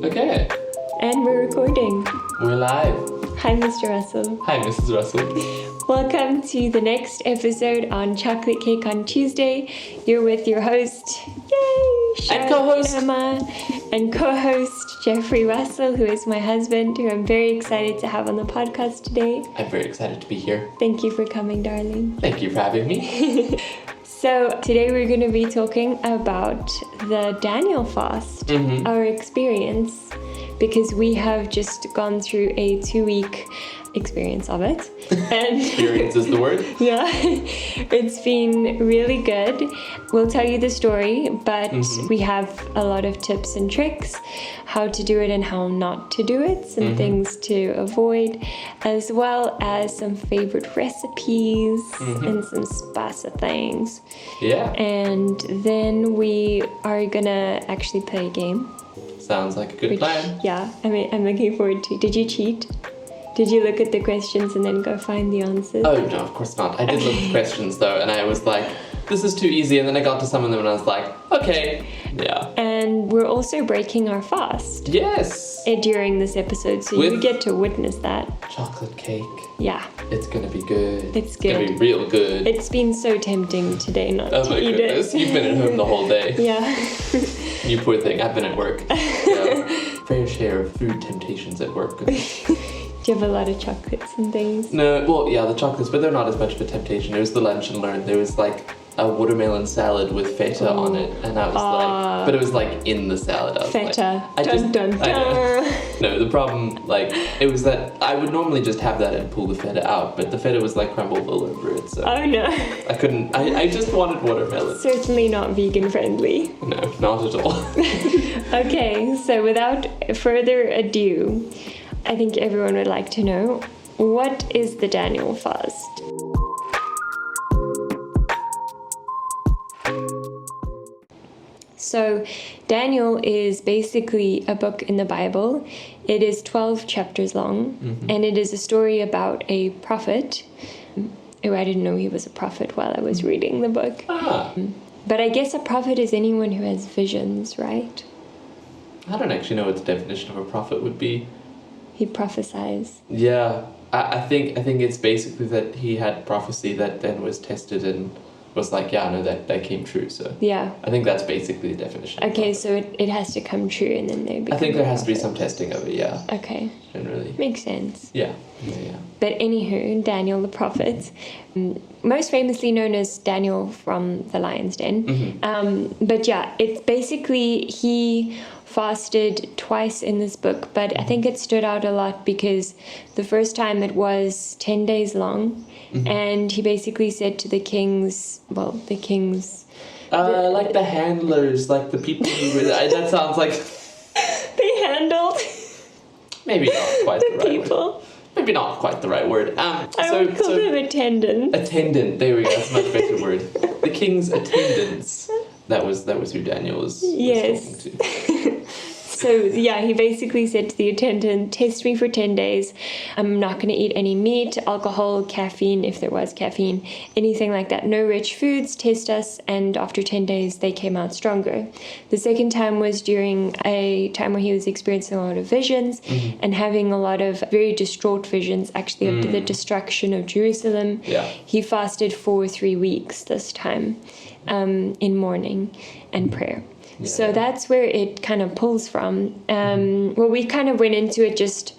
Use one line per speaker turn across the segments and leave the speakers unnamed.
Okay,
And we're recording.
we're live.
Hi, Mr. Russell.
Hi, Mrs. Russell.
Welcome to the next episode on Chocolate Cake on Tuesday. You're with your host,
And co-host.
Emma, and co-host Jeffrey Russell, who is my husband, who I'm very excited to have on the podcast today.
I'm very excited to be here.
Thank you for coming, darling.
Thank you for having me.
So today we're going to be talking about the Daniel fast, our experience, because we have just gone through a 2-week experience of it. And
Experience is the word.
yeah, it's been really good. We'll tell you the story, but we have a lot of tips and tricks, how to do it and how not to do it, some things to avoid, as well as some favorite recipes and some spicy things.
Yeah,
And then we are gonna actually play a game.
sounds like a good plan.
Yeah, I'm looking forward to. Did you cheat? Did you look at the questions and then go find the answers?
Oh, no, of course not. I did look at the questions, though, and I was like, this is too easy, and then I got to some of them, and I was like, okay, yeah.
And we're also breaking our fast
Yes!
during this episode, so you get to witness that.
Chocolate cake.
Yeah,
It's gonna be good.
It's
gonna
good.
be real good.
it's been so tempting today not
Oh
to
my
eat
goodness,
it.
you've been at home the whole day.
Yeah.
You poor thing, I've been at work. Yeah. Fair share of food temptations at work.
Do you have a lot of chocolates and things?
No, well, yeah, the chocolates, but they're not as much of a temptation. It was the lunch and learn. There was like a watermelon salad with feta on it, and I was like, but it was like in the salad. I was
Feta.
Like,
Dun, dun,
I know.
dun.
No, the problem, like, it was that I would normally just have that and pull the feta out, but the feta was like crumbled all over it, so
Oh no.
I couldn't. I just wanted watermelon.
Certainly not vegan friendly.
No, not at all.
Okay, so without further ado, I think everyone would like to know, what is the Daniel fast? So, Daniel is basically a book in the Bible. It is 12 chapters long, and it is a story about a prophet. Oh, I didn't know he was a prophet while I was reading the book.
Ah,
But I guess a prophet is anyone who has visions, right?
I don't actually know what the definition of a prophet would be.
He prophesies.
Yeah, I think it's basically that he had prophecy that then was tested and was like, yeah, no, that came true. So
Yeah.
I think that's basically the definition. of
Okay,
prophet.
so it has to come true and then they become
I think there
a
has to be
prophet.
some testing of it. Yeah,
Okay,
generally.
makes sense.
Yeah.
But anywho, Daniel the prophet, most famously known as Daniel from the Lion's Den. But yeah, it's basically he fasted twice in this book, but I think it stood out a lot because the first time it was 10 days long, and he basically said to the kings,
Like the handlers, like the people who that sounds like
they handled
maybe not quite the,
the
right word.
people.
Maybe not quite the right word.
I would call them attendants.
attendant. There we go. That's a much better word. The king's attendants. That was who Daniel was
Yes.
talking to.
So, yeah, he basically said to the attendant, test me for 10 days. I'm not going to eat any meat, alcohol, caffeine, if there was caffeine, anything like that. No rich foods, test us. And after 10 days, they came out stronger. The second time was during a time where he was experiencing a lot of visions and having a lot of very distraught visions, actually, of the destruction of Jerusalem.
Yeah.
He fasted for 3 weeks this time in mourning and prayer. So that's where it kind of pulls from. Well, we kind of went into it just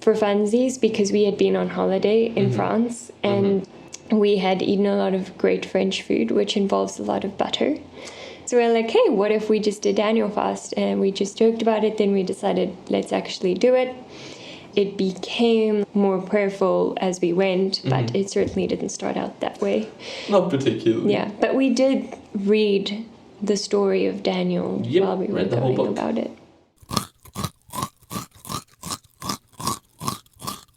for funsies because we had been on holiday in France and we had eaten a lot of great French food, which involves a lot of butter. So we're like, hey, what if we just did Daniel fast? And we just joked about it. Then we decided, let's actually do it. It became more prayerful as we went, but it certainly didn't start out that way.
Not particularly.
Yeah, but we did read the story of Daniel while we were
read the whole
going
book.
about it.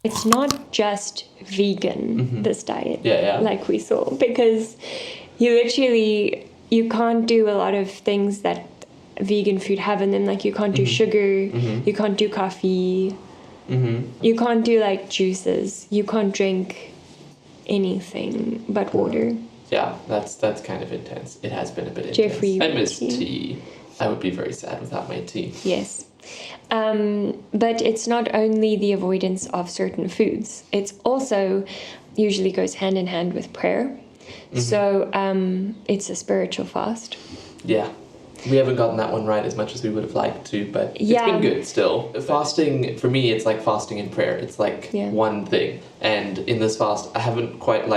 It's not just vegan, this diet, like we saw, because you can't do a lot of things that vegan food have in them, like you can't do sugar, you can't do coffee, you can't do like juices, you can't drink anything but water.
Yeah, that's kind of intense. It has been a bit intense.
Jeffrey,
I miss tea. I would be very sad without my tea.
Yes. But it's not only the avoidance of certain foods, it's also usually goes hand in hand with prayer. So it's a spiritual fast.
Yeah. We haven't gotten that one right as much as we would have liked to, but it's been good still. Fasting, for me, it's like fasting and prayer. It's like one thing. And in this fast, I haven't quite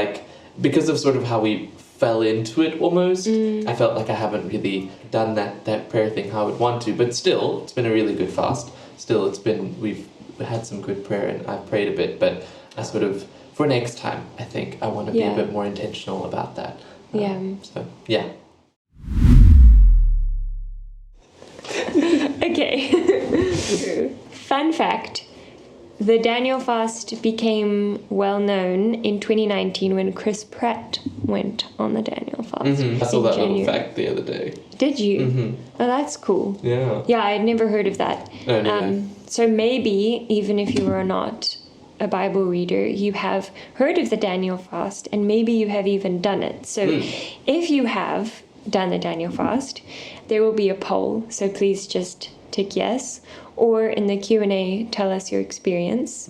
because of sort of how we fell into it almost, I felt like I haven't really done that prayer thing how I would want to. But still, it's been a really good fast. Still, we've had some good prayer and I've prayed a bit, but I sort of, for next time, I think I want to be a bit more intentional about that. So, yeah.
Okay. Fun fact. The Daniel fast became well known in 2019 when Chris Pratt went on the Daniel fast.
I saw that little fact the other day.
Did you? Oh, that's cool.
Yeah.
Yeah, I had never heard of that.
Oh, no.
So maybe, even if you are not a Bible reader, you have heard of the Daniel fast, and maybe you have even done it. So if you have done the Daniel fast, there will be a poll. So please just tick yes, or in the Q&A, tell us your experience.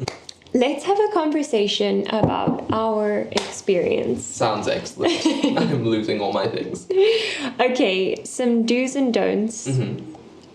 Let's have a conversation about our experience.
Sounds excellent. I'm losing all my things.
Okay, some do's and don'ts.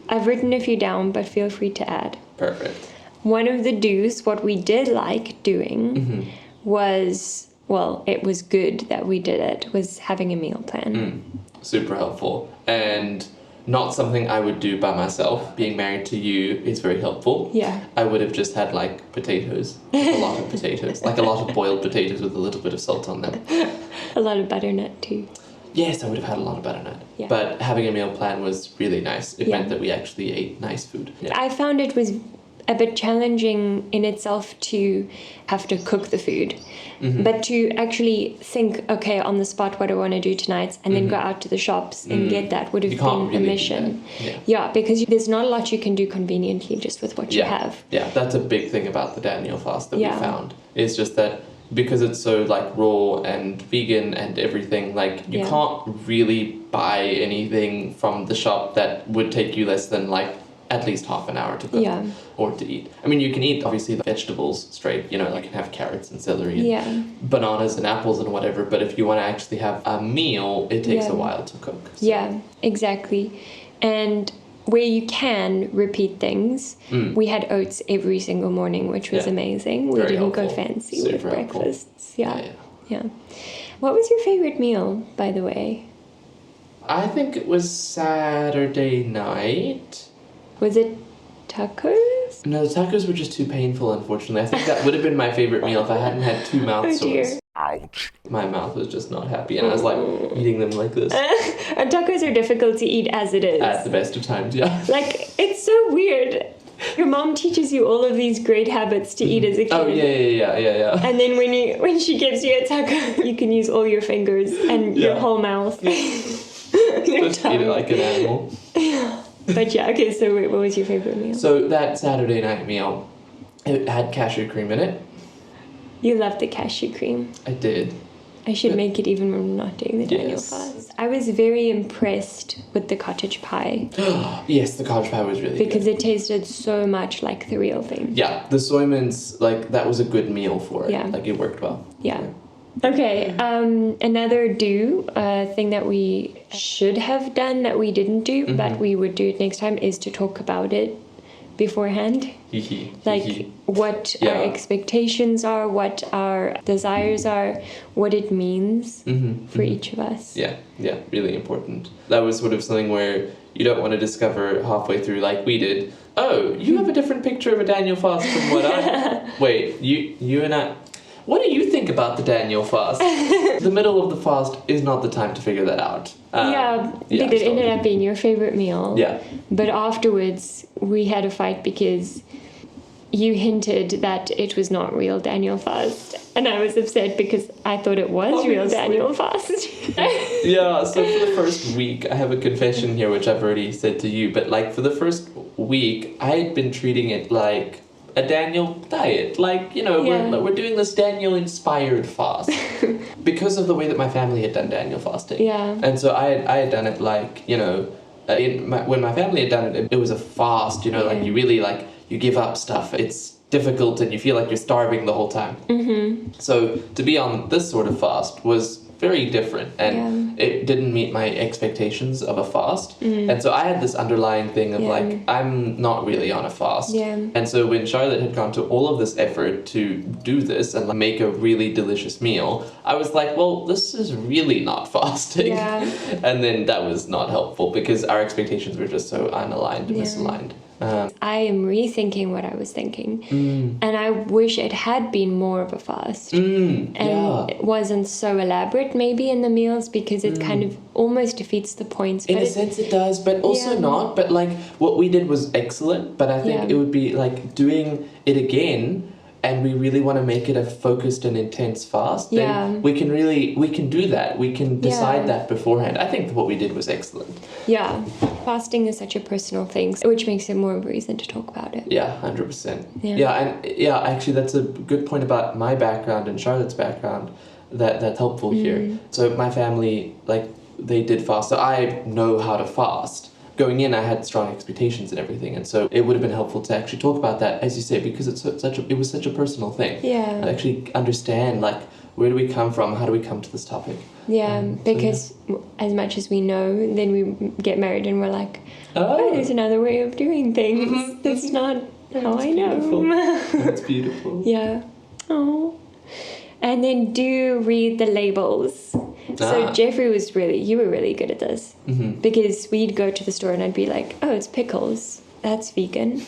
I've written a few down, but feel free to add.
Perfect.
One of the do's, what we did like doing was, well, it was good that we did it, was having a meal plan.
Super helpful. And not something I would do by myself. Being married to you is very helpful.
Yeah.
I would have just had potatoes, a lot of potatoes, a lot of boiled potatoes with a little bit of salt on them.
A lot of butternut too.
Yes, I would have had a lot of butternut.
Yeah.
But having a meal plan was really nice. It meant that we actually ate nice food. Yeah.
I found it was a bit challenging in itself to have to cook the food, but to actually think, okay, on the spot, what I want to do tonight, and then go out to the shops and get that would have been a mission. Yeah, because there's not a lot you can do conveniently just with what you have.
Yeah, that's a big thing about the Daniel fast that we found. It's just that because it's so raw and vegan and everything, you can't really buy anything from the shop that would take you less than at least half an hour to cook or to eat. I mean, you can eat, obviously, the vegetables straight, you can have carrots and celery and bananas and apples and whatever, but if you want to actually have a meal, it takes a while to cook. So.
Yeah, exactly. And where you can repeat things, we had oats every single morning, which was amazing. We didn't go fancy with breakfasts. Yeah. What was your favorite meal, by the way?
I think it was Saturday night.
Was it tacos?
No, the tacos were just too painful, unfortunately. I think that would have been my favorite meal if I hadn't had 2 mouth sores. Ouch. My mouth was just not happy, and I was eating them like this.
And tacos are difficult to eat as it is.
At the best of times, yeah.
It's so weird. Your mom teaches you all of these great habits to eat as a kid.
Oh, yeah.
And then when she gives you a taco, you can use all your fingers and your whole mouth.
Just eat it like an animal.
But okay, so wait, what was your favorite meal?
So that Saturday night meal, it had cashew cream in it.
You love the cashew cream.
I did.
I should make it even when I'm not doing the Daniel fast. I was very impressed with the cottage pie.
Yes, the cottage pie was really
because
good.
it tasted so much like the real thing.
Yeah, the soy mince, that was a good meal for it.
Yeah.
It worked well.
Yeah. Okay, another thing that we should have done that we didn't do, but we would do it next time, is to talk about it beforehand. What our expectations are, what our desires are, what it means for each of us.
Yeah, really important. That was sort of something where you don't want to discover halfway through, like we did, oh, you have a different picture of a Daniel fast from what I... Wait, you and I... What do you think about the Daniel fast? The middle of the fast is not the time to figure that out.
It ended up being your favorite meal.
Yeah.
But afterwards, we had a fight because you hinted that it was not real Daniel fast. And I was upset because I thought it was real Daniel fast.
Yeah, so for the first week, I have a confession here, which I've already said to you. But for the first week, I had been treating it like a Daniel diet. We're doing this Daniel-inspired fast. Because of the way that my family had done Daniel fasting.
Yeah.
And so I had done it when my family had done it, it was a fast, you know, like you really like, you give up stuff. It's difficult and you feel like you're starving the whole time. Mm-hmm. So to be on this sort of fast was very different, and it didn't meet my expectations of a fast. And so I had this underlying thing of like, I'm not really on a fast. And so when Charlotte had gone to all of this effort to do this and like, make a really delicious meal, I was like, well, this is really not fasting. And then that was not helpful because our expectations were just so unaligned and misaligned.
I am rethinking what I was thinking, and I wish it had been more of a fast, and it wasn't so elaborate maybe in the meals, because it kind of almost defeats the point.
In a sense it does, but also not. But like what we did was excellent, but I think it would be like doing it again, and we really want to make it a focused and intense fast, then we can do that. We can decide that beforehand. I think what we did was excellent.
Yeah. Fasting is such a personal thing, which makes it more of a reason to talk about it.
Yeah, 100%. Actually that's a good point about my background and Charlotte's background that's helpful here. So my family, like, they did fast, so I know how to fast. Going in, I had strong expectations and everything, and so it would have been helpful to actually talk about that, as you say, because it was such a personal thing. Yeah. I actually understand, like, where do we come from? How do we come to this topic?
Yeah, because as much as we know, then we get married and we're like, oh there's another way of doing things. That's not how I know.
That's beautiful.
Yeah. Oh. And then do read the labels. So Jeffrey you were really good at this, because we'd go to the store and I'd be like, oh, it's pickles. That's vegan.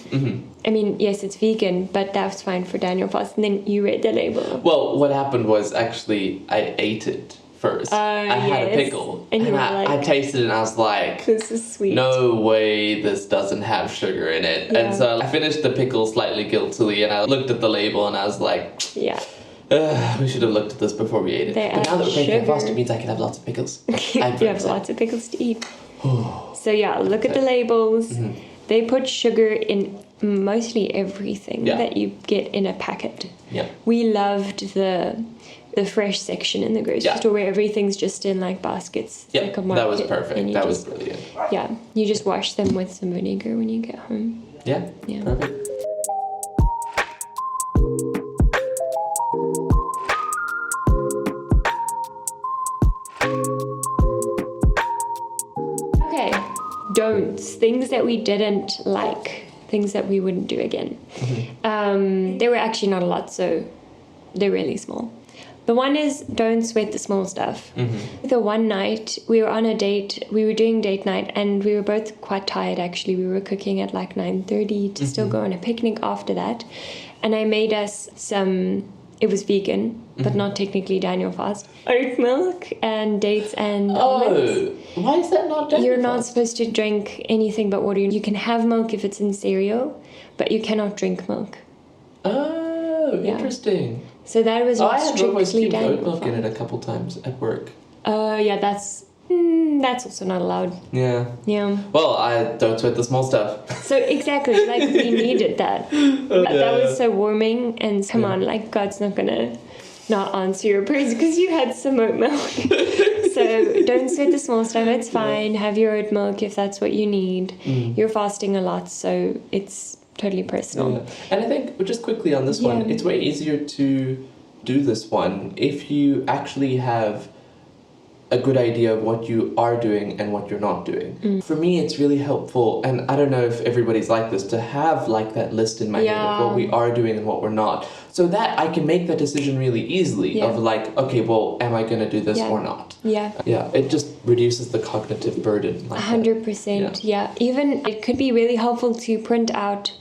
I mean, yes, it's vegan, but that's fine for Daniel fast. And then you read the label.
Well, what happened was actually I ate it first. I had a pickle, and I tasted it and I was like,
this is sweet.
No way this doesn't have sugar in it. And so I finished the pickle slightly guiltily, and I looked at the label and I was like, we should have looked at this before we ate it. But now that we're breaking fast, it means I can have lots of pickles.
You have lots of pickles to eat. So look at the labels. They put sugar in mostly everything that you get in a packet. We loved the fresh section in the grocery store, where everything's just in like baskets. Like a market,
that was perfect. That was brilliant.
Yeah, you just wash them with some vinegar when you get home.
Yeah. Perfect.
Don'ts, things that we didn't like, things that we wouldn't do again. There were actually not a lot, so they're really small. The one is, don't sweat the small stuff. The one night we were on a date, we were doing date night, and we were both quite tired actually. We were cooking at like 9:30 to still go on a picnic after that. And I made us some, it was vegan, but not technically Daniel fast, oat milk and dates and almonds.
Why is that not Daniel
You're
fast?
not supposed to drink anything but water. You can have milk if it's in cereal, but you cannot drink milk.
Oh, interesting.
So that was
I had
strictly Daniel
oat milk in it a couple times at work.
That's also not allowed.
Yeah.
Yeah.
Well, I don't sweat the small stuff.
So exactly, like we needed that. That was so warming, and come on, like God's not gonna not answer your prayers because you had some oat milk. So don't sweat the small stuff. It's fine. Have your oat milk if that's what you need. You're fasting a lot, so it's totally personal.
Yeah. And I think just quickly on this one, it's way easier to do this one if you actually have a good idea of what you are doing and what you're not doing. For me, it's really helpful, and I don't know if everybody's like this, to have like that list in my head of what we are doing and what we're not, so that I can make that decision really easily of like, okay, well, am I going to do this or not? Yeah, it just reduces the cognitive burden. Like
100%. Yeah, even it could be really helpful to print out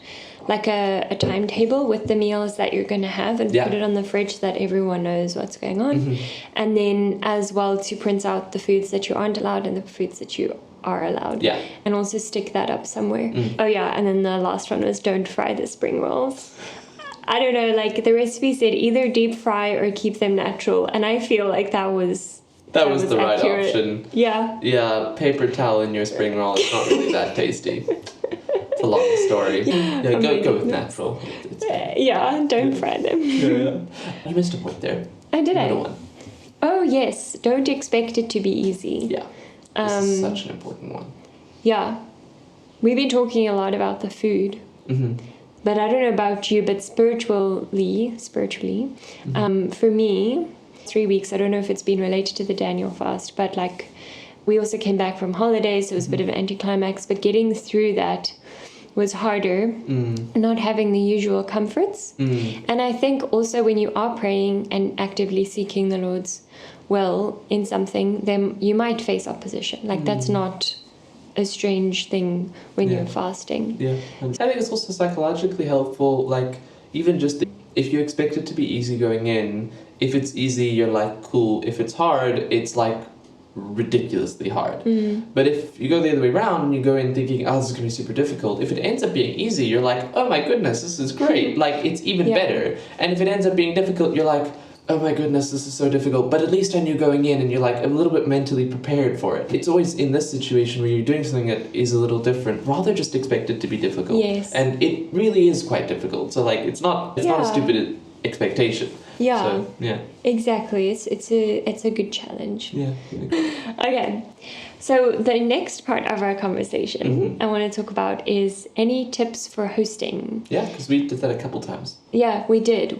like a timetable with the meals that you're going to have and put it on the fridge so that everyone knows what's going on. And then as well to print out the foods that you aren't allowed and the foods that you are allowed. Yeah. And also stick that up somewhere. Oh yeah, and then the last one was don't fry the spring rolls. I don't know, like the recipe said either deep fry or keep them natural, and I feel like that was
the right option.
Yeah.
Yeah, paper towel in your spring roll is not really that tasty. It's a long story. Yeah, go with natural.
Don't fry them.
You missed a point there.
Oh, did
Another one.
Oh, yes. Don't expect it to be easy.
Yeah. This is such an important one.
Yeah. We've been talking a lot about the food. But I don't know about you, but spiritually, for me, 3 weeks, I don't know if it's been related to the Daniel fast, but like we also came back from holidays, so it was a bit of an anticlimax, but getting through that was harder, not having the usual comforts. And I think also when you are praying and actively seeking the Lord's will in something, then you might face opposition. Like that's not a strange thing when you're fasting.
Yeah. And I think it's also psychologically helpful, like even just if you expect it to be easy going in, if it's easy, you're like, cool. If it's hard, it's like ridiculously hard. But if you go the other way around and you go in thinking, oh, this is going to be super difficult, if it ends up being easy, you're like, oh my goodness, this is great. Like it's even better. And if it ends up being difficult, you're like, oh my goodness, this is so difficult. But at least I knew going in, and you're like a little bit mentally prepared for it. It's always in this situation where you're doing something that is a little different, rather just expect it to be difficult.
Yes.
And it really is quite difficult. So like it's not a stupid expectation.
Yeah.
So, yeah.
Exactly. It's a good challenge.
Yeah.
Okay. So the next part of our conversation I want to talk about is any tips for hosting.
Yeah, because we did that a couple times.
Yeah, we did.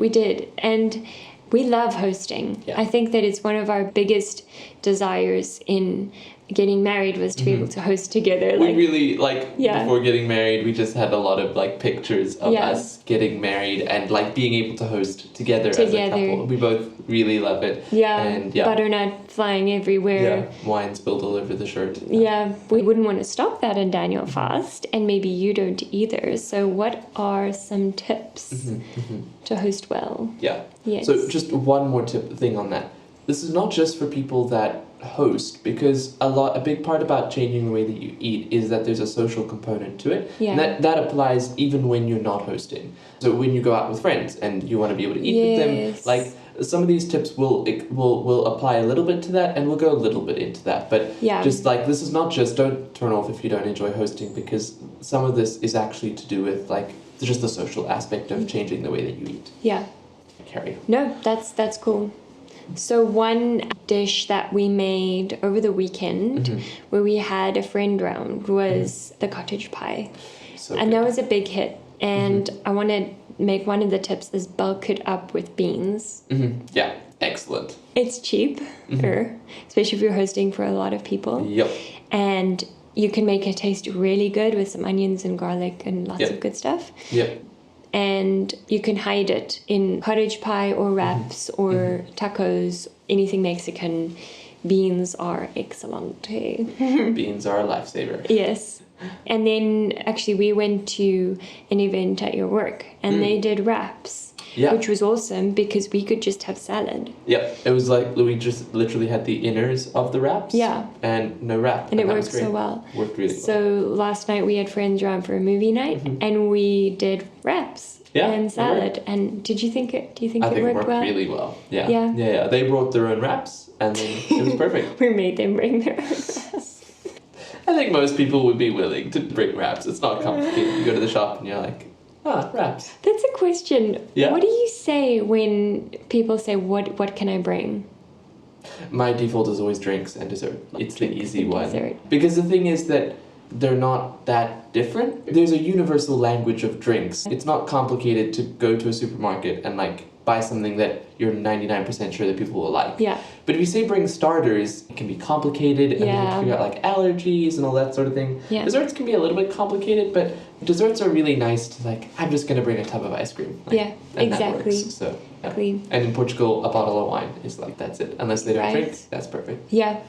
And we love hosting. Yeah. I think that it's one of our biggest desires in getting married was to be able to host together.
We really, before getting married, we just had a lot of, pictures of us getting married and, being able to host together as a couple. We both really love it.
Yeah,
and,
butternut flying everywhere.
Yeah, wine spilled all over the shirt.
Yeah, we wouldn't want to stop that in Daniel fast, and maybe you don't either. So what are some tips to host well?
Yeah.
Yes.
So just one more thing on that. This is not just for people that host, because a big part about changing the way that you eat is that there's a social component to it. Yeah. And that applies even when you're not hosting. So when you go out with friends and you want to be able to eat with them, some of these tips will apply a little bit to that, and we'll go a little bit into that. But just this is not just, don't turn off if you don't enjoy hosting, because some of this is actually to do with just the social aspect of changing the way that you eat.
Yeah.
Carry on.
No, that's cool. So one dish that we made over the weekend where we had a friend round was the cottage pie. And that was a big hit. And I want to make one of the tips is bulk it up with beans.
Yeah, excellent.
It's cheap, especially if you're hosting for a lot of people.
Yep.
And you can make it taste really good with some onions and garlic and lots of good stuff.
Yep.
And you can hide it in cottage pie or wraps or tacos, anything Mexican. Beans are excellent.
Beans are a lifesaver.
Yes. And then actually we went to an event at your work and they did wraps, which was awesome because we could just have salad.
Yeah, it was we just literally had the inners of the wraps and no wrap.
And it worked so well.
Worked really well.
So last night we had friends around for a movie night and we did wraps and salad. And do you think it worked well? I think it worked
really well. Yeah. They brought their own wraps and then it was perfect.
We made them bring their own wraps.
I think most people would be willing to bring wraps. It's not complicated. You go to the shop and you're like, wraps.
That's a question.
Yeah.
What do you say when people say, what can I bring?
My default is always drinks and dessert. It's the easy one.
Dessert.
Because the thing is that they're not that different. There's a universal language of drinks. It's not complicated to go to a supermarket and buy something that you're 99% sure that people will like.
Yeah.
But if you say bring starters, it can be complicated and you have to figure out allergies and all that sort of thing.
Yeah.
Desserts can be a little bit complicated, but desserts are really nice to I'm just gonna bring a tub of ice cream.
And exactly.
That works. So and in Portugal, a bottle of wine is that's it. Unless they don't drink, that's perfect.
Yeah.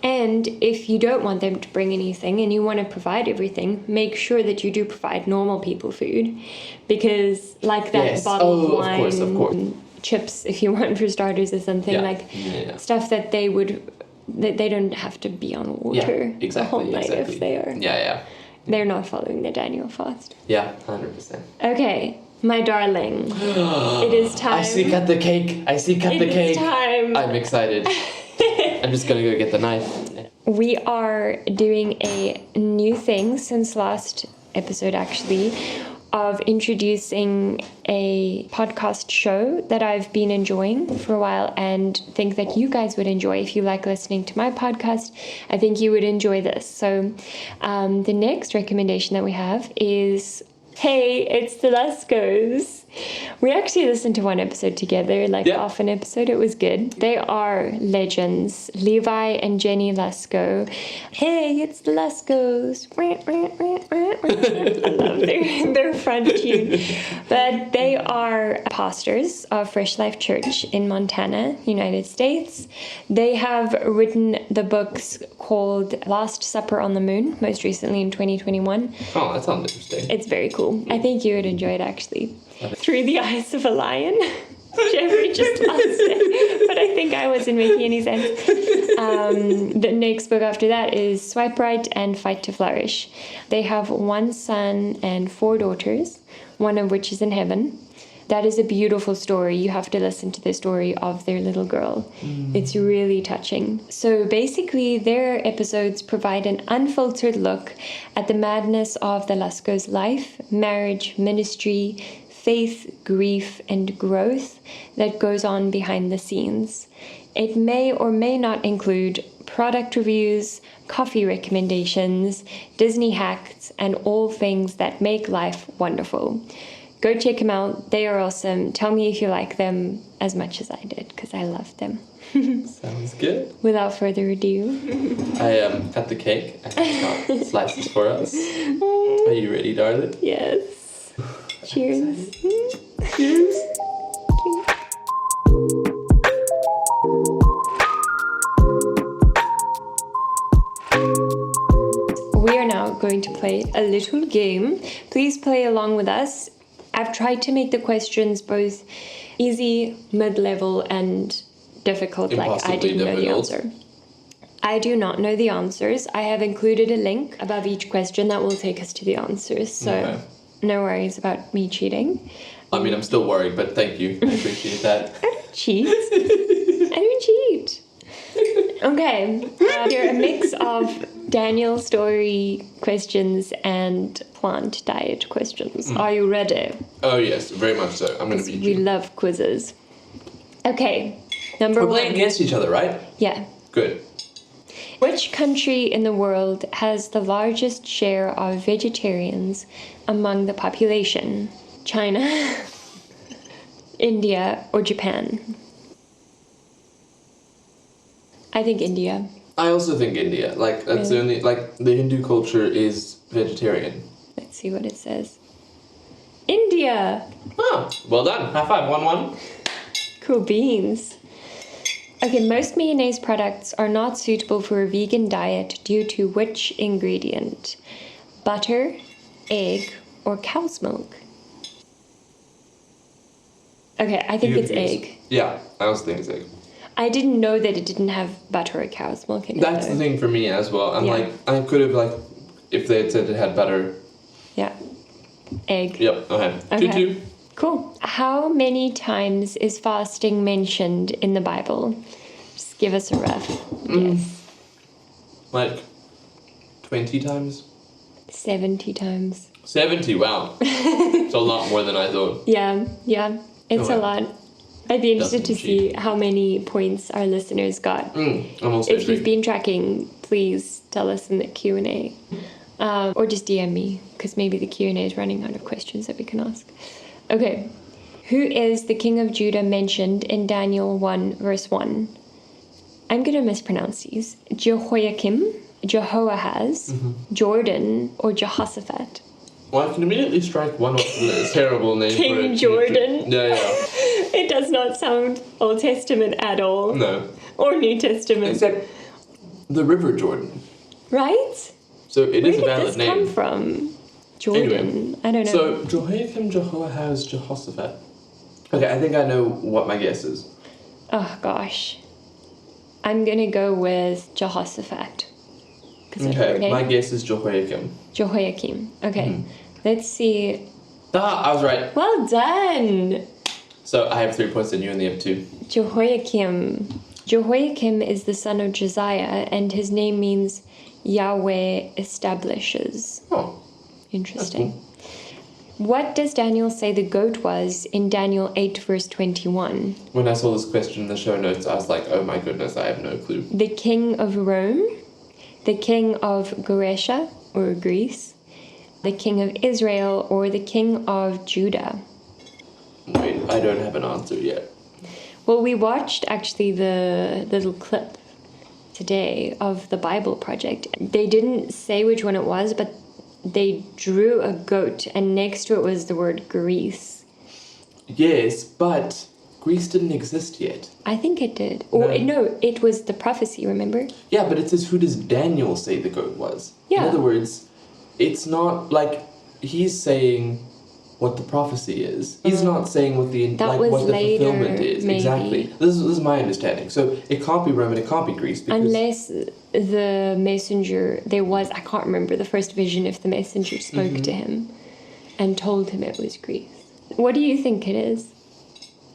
And if you don't want them to bring anything and you want to provide everything, make sure that you do provide normal people food. Because that bottle of wine,
of course.
chips if you want for starters or something, stuff that they don't have to be on water the whole night if they are.
Yeah.
They're not following the Daniel fast.
Yeah, 100%.
Okay. My darling, it is time.
I see cut the cake. It is
time.
I'm excited. I'm just going to go get the knife.
We are doing a new thing since last episode, actually. of introducing a podcast show that I've been enjoying for a while and think that you guys would enjoy. If you like listening to my podcast, I think you would enjoy this. So the next recommendation that we have is, hey, it's the Luskos. We actually listened to one episode together, half an episode. It was good. They are legends, Levi and Jenny Lusko. Hey, it's the Luskos. I love their front tune. But they are pastors of Fresh Life Church in Montana, United States. They have written the books called Last Supper on the Moon, most recently in 2021.
Oh, that sounds interesting.
It's very cool. I think you would enjoy it, actually. Through the Eyes of a Lion. Jeffrey just lost it, but I think I wasn't making any sense. The next book after that is Swipe Right and Fight to Flourish. They have 1 son and 4 daughters, one of which is in heaven. That is a beautiful story. You have to listen to the story of their little girl. It's really touching. So basically, their episodes provide an unfiltered look at the madness of the Luskos' life, marriage, ministry, faith, grief, and growth that goes on behind the scenes. It may or may not include product reviews, coffee recommendations, Disney hacks, and all things that make life wonderful. Go check them out. They are awesome. Tell me if you like them as much as I did, because I love them.
Sounds good.
Without further ado.
I cut the cake and cut slices for us. Are you ready, darling?
Yes. Cheers.
Cheers.
We are now going to play a little game. Please play along with us. I've tried to make the questions both easy, mid-level, and difficult.
Impossibly
I didn't know the
difficult.
answer. I do not know the answers. I have included a link above each question that will take us to the answers. So
Okay.
No worries about me cheating.
I mean, I'm still worried, but thank you. I appreciate that.
I don't cheat. I don't cheat. Okay. They're a mix of Daniel story questions and plant diet questions. Are you ready?
Oh, yes, very much so. I'm going to beat
We
you.
love quizzes. Okay. Number
We're
1.
playing against each other, right?
Yeah.
Good.
Which country in the world has the largest share of vegetarians among the population? China, India, or Japan? I think India.
I also think India. That's the only... the Hindu culture is vegetarian.
Let's see what it says. India!
Ah, well done. High five. 1-1.
Cool beans. Okay, most mayonnaise products are not suitable for a vegan diet due to which ingredient? Butter, egg, or cow's milk? Okay, I think it's egg.
Yeah, I also think it's egg.
I didn't know that it didn't have butter or cow's milk in it.
That's the thing for me as well. I'm
Yeah.
I could have, if they had said it had butter.
Yeah. Egg.
Yep, okay.
Okay.
2-2.
Cool. How many times is fasting mentioned in the Bible? Just give us a rough guess.
20 times?
70 times.
70, wow. It's a lot more than I thought.
Yeah. It's
Oh,
a
wow.
lot. I'd be interested to
Doesn't
see how many points our listeners got.
I'm also
If you've been tracking, please tell us in the Q&A. Or just DM me, because maybe the Q&A is running out of questions that we can ask. Okay. Who is the king of Judah mentioned in Daniel 1, verse 1? I'm going to mispronounce these. Jehoiakim, Jehoahaz, Jordan, or Jehoshaphat?
Well, I can immediately strike one off the terrible name
King
for it.
Jordan.
Yeah.
It does not sound Old Testament at all.
No.
Or New Testament.
Except the River Jordan.
Right?
So it is a
Where did
valid
this
name.
come from? Jordan.
Anyway,
I don't know.
So Jehoiakim, Jehoahaz, Jehoshaphat. Okay, I think I know what my guess is.
Oh gosh. I'm gonna go with Jehoshaphat. 'Cause I've heard
Okay,
it.
my guess is Jehoiakim.
Jehoiakim. Okay. Let's see.
I was right.
Well done!
So I have 3 points and you only have 2.
Jehoiakim. Jehoiakim is the son of Josiah, and his name means Yahweh establishes.
Oh,
Interesting. What does Daniel say the goat was in Daniel 8 verse 21?
When I saw this question in the show notes, I was like, oh my goodness, I have no clue.
The king of Rome, the king of Grecia or Greece, the king of Israel, or the king of Judah?
Wait, I don't have an answer yet.
Well, we watched actually the little clip today of the Bible Project. They didn't say which one it was, but they drew a goat, and next to it was the word Greece.
Yes, but Greece didn't exist yet.
I think it did. No, it was the prophecy, remember?
Yeah, but it says, who does Daniel say the goat was?
Yeah.
In other words, it's not like he's saying what the prophecy is. He's not saying what the fulfillment is.
Maybe.
Exactly. This is my understanding. So it can't be Rome and it can't be Greece because
unless the messenger, I can't remember the first vision if the messenger spoke to him and told him it was Greece. What do you think it is?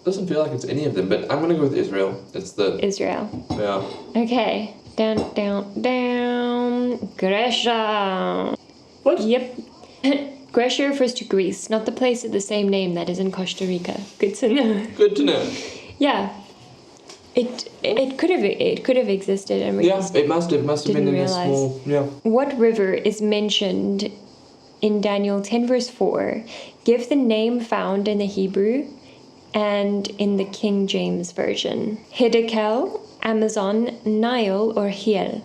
Doesn't feel like it's any of them, but I'm gonna go with Israel. It's the
Israel.
Yeah.
Okay. Down. Grecia.
What?
Yep. Grecia refers to Greece, not the place of the same name that is in Costa Rica. Good to know.
Good to know.
Yeah. It could have existed and we just
it must have been in a small
What river is mentioned in Daniel 10 verse 4? Give the name found in the Hebrew and in the King James Version. Hiddekel, Amazon, Nile, or Hiel?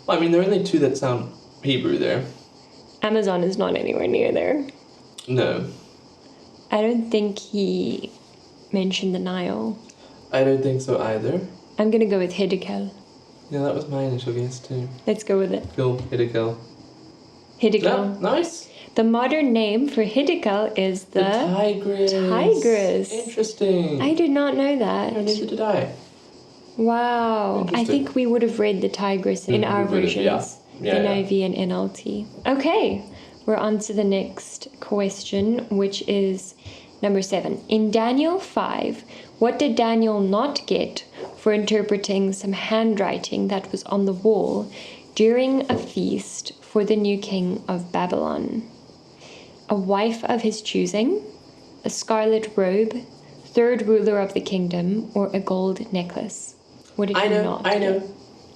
Well, I mean, there are only two that sound Hebrew there.
Amazon is not anywhere near there.
No.
I don't think he mentioned the Nile.
I don't think so either.
I'm going to go with Hiddekel.
Yeah, that was my initial guess too.
Let's go with it.
Cool, Hiddekel.
Hiddekel.
Yeah, nice.
The modern name for Hiddekel is the
Tigris.
Tigris.
Interesting.
I did not know that.
No, neither did I.
Wow. I think we would have read the Tigris in our versions. NIV and NLT. Okay, we're on to the next question, which is number 7. In Daniel 5, what did Daniel not get for interpreting some handwriting that was on the wall during a feast for the new king of Babylon? A wife of his choosing, a scarlet robe, third ruler of the kingdom, or a gold necklace? What did he not get?
I know.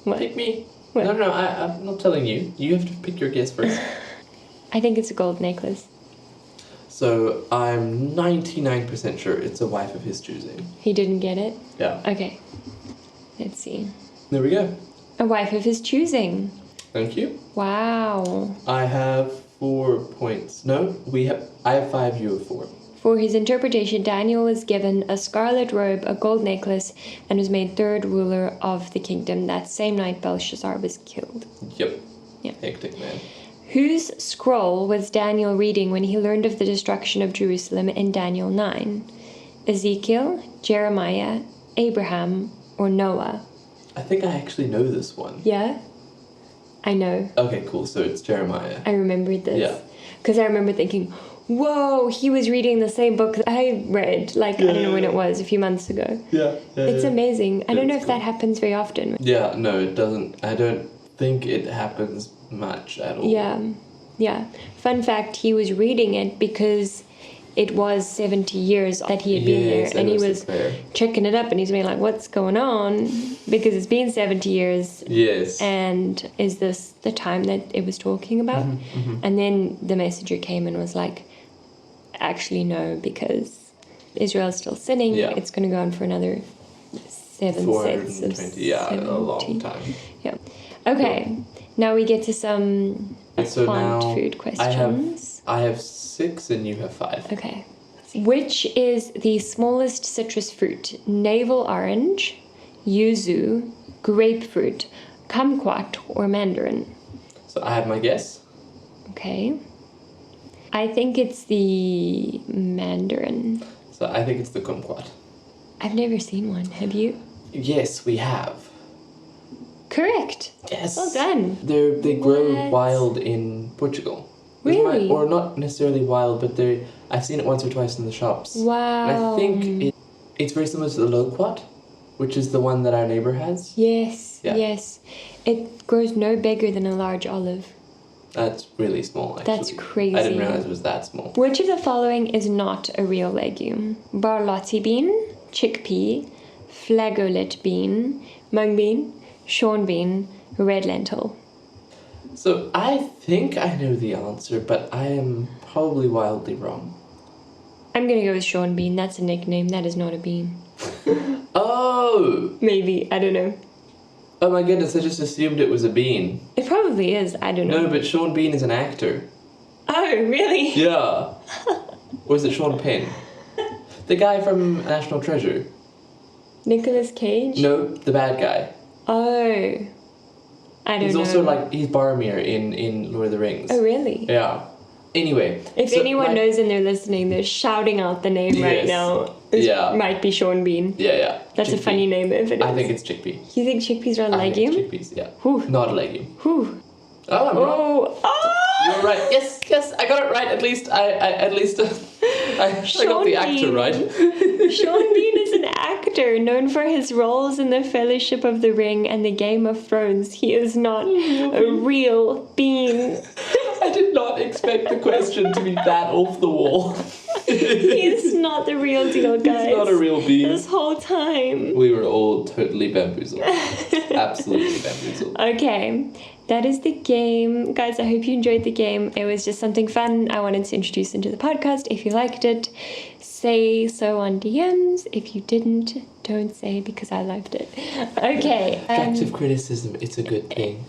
What?
Pick me.
What?
No, I'm not telling you. You have to pick your guess first.
I think it's a gold necklace.
So I'm 99% sure it's a wife of his choosing.
He didn't get it?
Yeah.
Okay. Let's see.
There we go.
A wife of his choosing.
Thank you.
Wow.
I have 4 points. No, I have 5, you have 4.
For his interpretation, Daniel was given a scarlet robe, a gold necklace, and was made third ruler of the kingdom. That same night, Belshazzar was killed.
Yep.
Yeah.
Hectic, man.
Whose scroll was Daniel reading when he learned of the destruction of Jerusalem in Daniel 9? Ezekiel, Jeremiah, Abraham, or Noah?
I think I actually know this one.
Yeah? I know.
Okay, cool. So it's Jeremiah.
I remembered this.
Yeah.
Because I remember thinking, whoa, he was reading the same book that I read, I don't know when it was, a few months ago.
Yeah.
It's amazing. I don't know if that happens very often.
Yeah, no, it doesn't. I don't think it happens much at all.
Yeah. Fun fact, he was reading it because it was 70 years that he had been there, and he was checking it up, and he's being like, what's going on? Because it's been 70 years.
Yes.
And is this the time that it was talking about? And then the messenger came and was like, actually no, because Israel's still sinning.
Yeah.
It's going to go on for another 7 sets of
420, a long time.
Yeah. Okay, now we get to some plant food questions.
I have 6 and you have 5.
Okay. Which is the smallest citrus fruit? Navel orange, yuzu, grapefruit, kumquat, or mandarin?
So I have my guess.
Okay. I think it's the mandarin.
So I think it's the kumquat.
I've never seen one. Have you?
Yes, we have.
Correct.
Yes.
Well done.
They grow wild in Portugal.
Really?
Or not necessarily wild, but I've seen it once or twice in the shops.
Wow.
And I think it's very similar to the loquat, which is the one that our neighbor has.
Yes.
Yeah.
Yes. It grows no bigger than a large olive.
That's really small, actually.
That's crazy.
I didn't realize it was that small.
Which of the following is not a real legume? Barlati bean, chickpea, flageolet bean, mung bean, Sean bean, red lentil.
So I think I know the answer, but I am probably wildly wrong.
I'm going to go with Sean bean. That's a nickname. That is not a bean.
Oh!
Maybe. I don't know.
Oh my goodness, I just assumed it was a bean.
It probably is. I don't know.
No, but Sean Bean is an actor.
Oh, really?
Yeah. Or is it Sean Penn? The guy from National Treasure.
Nicolas Cage?
No, the bad guy.
Oh. I don't know.
He's also he's Boromir in Lord of the Rings.
Oh, really?
Yeah. Anyway.
If anyone knows and they're listening, they're shouting out the name right now. It might be Sean Bean.
Yeah.
That's chickpea. A funny name if it is.
I think it's chickpea.
You think chickpeas are a legume?
I think it's chickpeas, yeah.
Whew.
Not a legume.
Whew.
Oh, I'm wrong.
Oh!
You're right. Yes, I got it right. At least I got the actor right.
Sean Bean is an actor known for his roles in the Fellowship of the Ring and the Game of Thrones. He is not a real bean.
I did not expect the question to be that off the wall.
He's not the real deal, guys.
He's not a real bean.
This whole time.
We were all totally bamboozled. Absolutely bamboozled.
Okay. That is the game. Guys, I hope you enjoyed the game. It was just something fun I wanted to introduce into the podcast. If you liked it, say so on DMs. If you didn't, don't say because I loved it. Okay.
Constructive criticism, it's a good thing.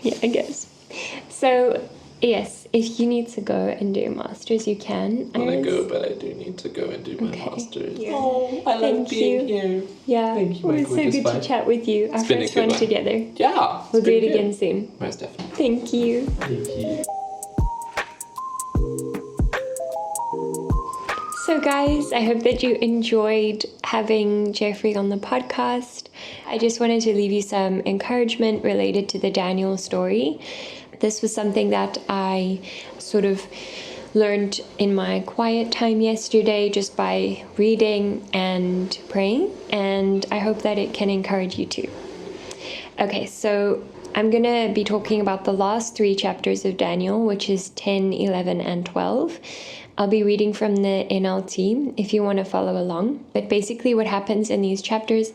Yeah, I guess. So, yes, if you need to go and do masters, you can.
I want to go, but I do need to go and do my masters.
Yeah.
Oh, I love being here.
Yeah,
thank you,
it was so good to chat with you. Our first one together.
Yeah,
we'll do it again soon.
Most definitely.
Thank you.
Thank you.
So guys, I hope that you enjoyed having Jeffrey on the podcast. I just wanted to leave you some encouragement related to the Daniel story. This was something that I sort of learned in my quiet time yesterday just by reading and praying, and I hope that it can encourage you too. Okay, so I'm going to be talking about the last 3 chapters of Daniel, which is 10, 11, and 12. I'll be reading from the NLT if you want to follow along. But basically what happens in these chapters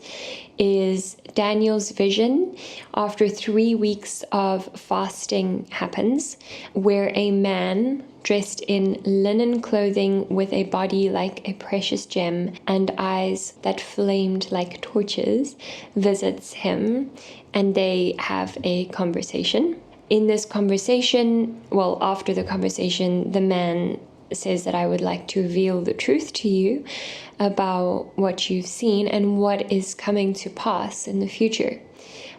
is Daniel's vision after 3 weeks of fasting happens, where a man dressed in linen clothing with a body like a precious gem and eyes that flamed like torches visits him, and they have a conversation. In this conversation, after the conversation, the man says that I would like to reveal the truth to you about what you've seen and what is coming to pass in the future.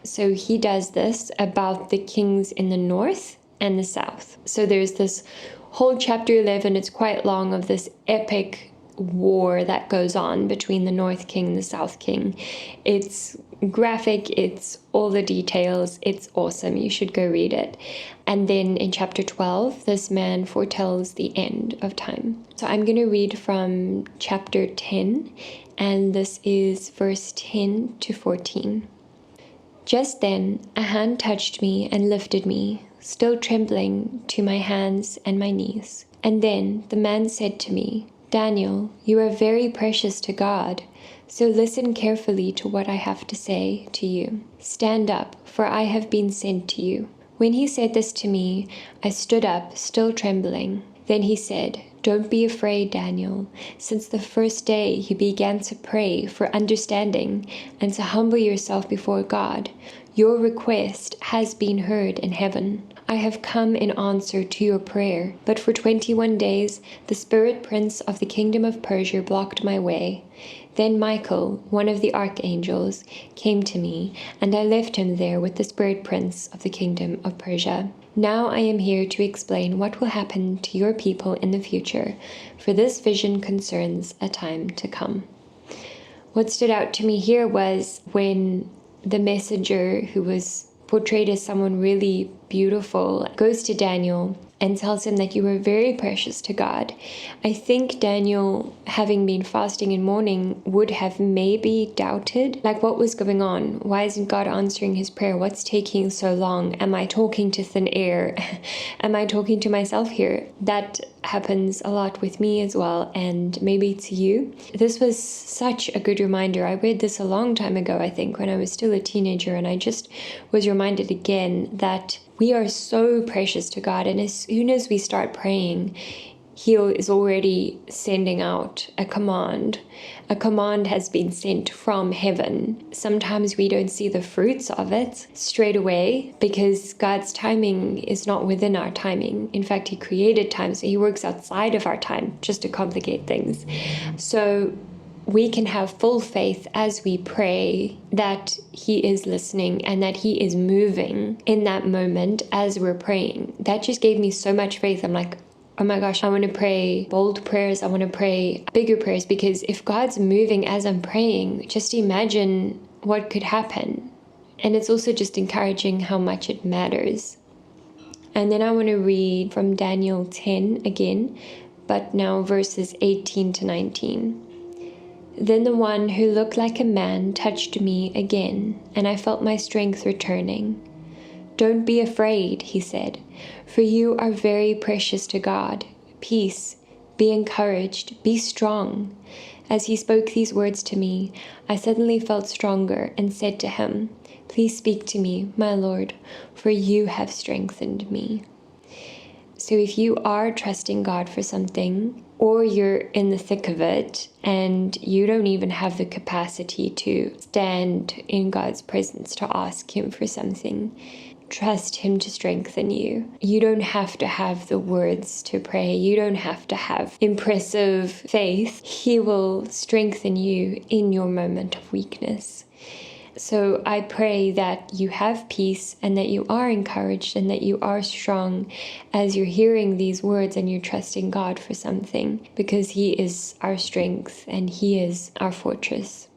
So he does this about the kings in the north and the south. So there's this whole chapter 11, it's quite long, of this epic war that goes on between the North King and the South King. It's graphic, it's all the details, it's awesome. You should go read it. And then in chapter 12, this man foretells the end of time. So I'm going to read from chapter 10, and this is verse 10 to 14. Just then a hand touched me and lifted me, still trembling, to my hands and my knees. And then the man said to me, Daniel, you are very precious to God, so listen carefully to what I have to say to you. Stand up, for I have been sent to you. When he said this to me, I stood up, still trembling. Then he said, Don't be afraid, Daniel. Since the first day you began to pray for understanding and to humble yourself before God, your request has been heard in heaven. I have come in answer to your prayer, but for 21 days the spirit prince of the kingdom of Persia blocked my way. Then Michael, one of the archangels, came to me, and I left him there with the spirit prince of the kingdom of Persia. Now I am here to explain what will happen to your people in the future, for this vision concerns a time to come. What stood out to me here was when the messenger, who was portrayed as someone really beautiful, goes to Daniel and tells him that you were very precious to God. I think Daniel, having been fasting and mourning, would have maybe doubted, like, what was going on? Why isn't God answering his prayer? What's taking so long? Am I talking to thin air? Am I talking to myself here? That happens a lot with me as well, and maybe to you. This was such a good reminder. I read this a long time ago, I think, when I was still a teenager, and I just was reminded again that we are so precious to God, and as soon as we start praying, He is already sending out a command. A command has been sent from heaven. Sometimes we don't see the fruits of it straight away because God's timing is not within our timing. In fact, He created time, so He works outside of our time just to complicate things. So we can have full faith as we pray that He is listening and that He is moving in that moment as we're praying. That just gave me so much faith. I'm like, oh my gosh, I want to pray bold prayers. I want to pray bigger prayers, because if God's moving as I'm praying, just imagine what could happen. And it's also just encouraging how much it matters. And then I want to read from Daniel 10 again, but now verses 18 to 19. Then the one who looked like a man touched me again, and I felt my strength returning. Don't be afraid, he said, for you are very precious to God. Peace, be encouraged, be strong. As he spoke these words to me, I suddenly felt stronger and said to him, please speak to me, my Lord, for you have strengthened me. So if you are trusting God for something, or you're in the thick of it and you don't even have the capacity to stand in God's presence to ask Him for something, trust Him to strengthen you. You don't have to have the words to pray. You don't have to have impressive faith. He will strengthen you in your moment of weakness. So I pray that you have peace and that you are encouraged and that you are strong as you're hearing these words and you're trusting God for something, because He is our strength and He is our fortress.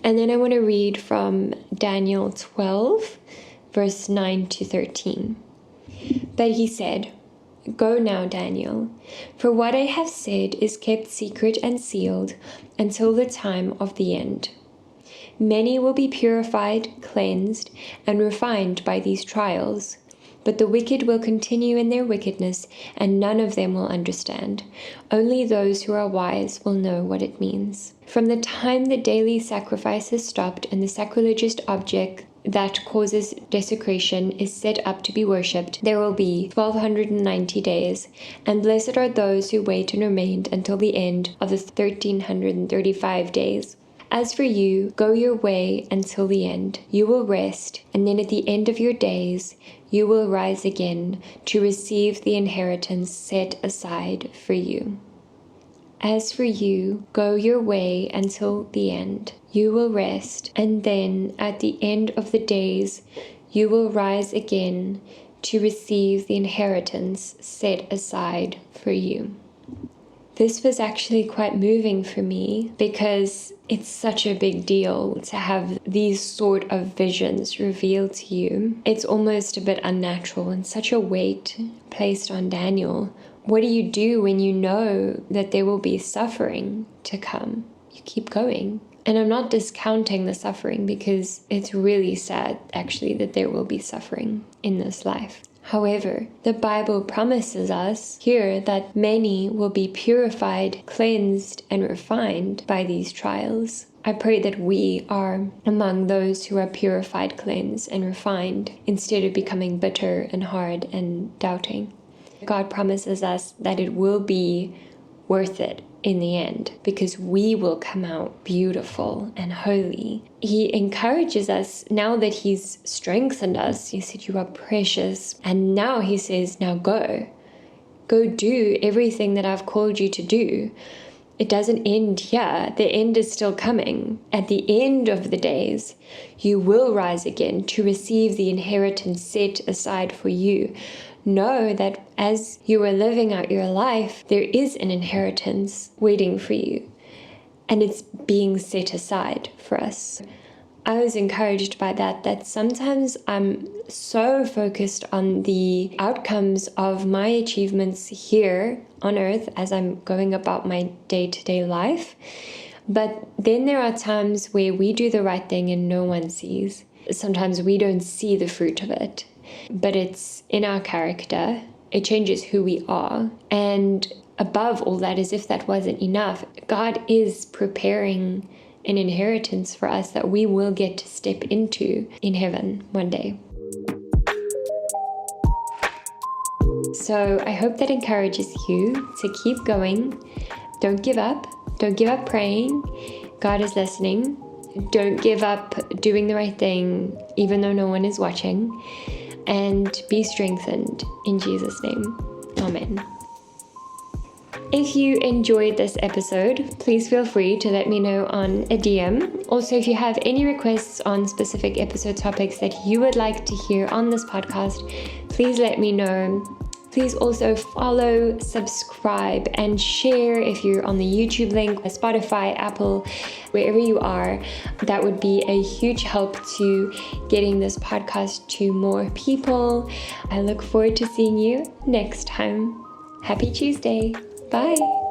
And then I want to read from Daniel 12, verse 9 to 13. But he said, go now, Daniel, for what I have said is kept secret and sealed until the time of the end. Many will be purified, cleansed, and refined by these trials, but the wicked will continue in their wickedness, and none of them will understand. Only those who are wise will know what it means. From the time the daily sacrifice is stopped and the sacrilegious object that causes desecration is set up to be worshipped, there will be 1290 days, and blessed are those who wait and remain until the end of the 1335 days. As for you, go your way until the end. You will rest, and then at the end of your days, you will rise again to receive the inheritance set aside for you. As for you, go your way until the end. You will rest, and then at the end of the days, you will rise again to receive the inheritance set aside for you. This was actually quite moving for me because it's such a big deal to have these sort of visions revealed to you. It's almost a bit unnatural and such a weight placed on Daniel. What do you do when you know that there will be suffering to come? You keep going. And I'm not discounting the suffering, because it's really sad actually that there will be suffering in this life. However, the Bible promises us here that many will be purified, cleansed, and refined by these trials. I pray that we are among those who are purified, cleansed, and refined, instead of becoming bitter and hard and doubting. God promises us that it will be worth it in the end, because we will come out beautiful and holy. He encourages us now that He's strengthened us. He said, you are precious. And now He says, now go. Go do everything that I've called you to do. It doesn't end here. The end is still coming. At the end of the days, you will rise again to receive the inheritance set aside for you. Know that as you are living out your life, there is an inheritance waiting for you, and it's being set aside for us. I was encouraged by that sometimes I'm so focused on the outcomes of my achievements here on earth as I'm going about my day-to-day life. But then there are times where we do the right thing and no one sees. Sometimes we don't see the fruit of it, but it's in our character. It changes who we are. And above all that, as if that wasn't enough, God is preparing an inheritance for us that we will get to step into in heaven one day. So I hope that encourages you to keep going. Don't give up. Don't give up praying. God is listening. Don't give up doing the right thing, even though no one is watching. And be strengthened in Jesus' name. Amen. If you enjoyed this episode, please feel free to let me know on a DM. Also, if you have any requests on specific episode topics that you would like to hear on this podcast, please let me know. Please also follow, subscribe, and share if you're on the YouTube link, Spotify, Apple, wherever you are. That would be a huge help to getting this podcast to more people. I look forward to seeing you next time. Happy Tuesday. Bye.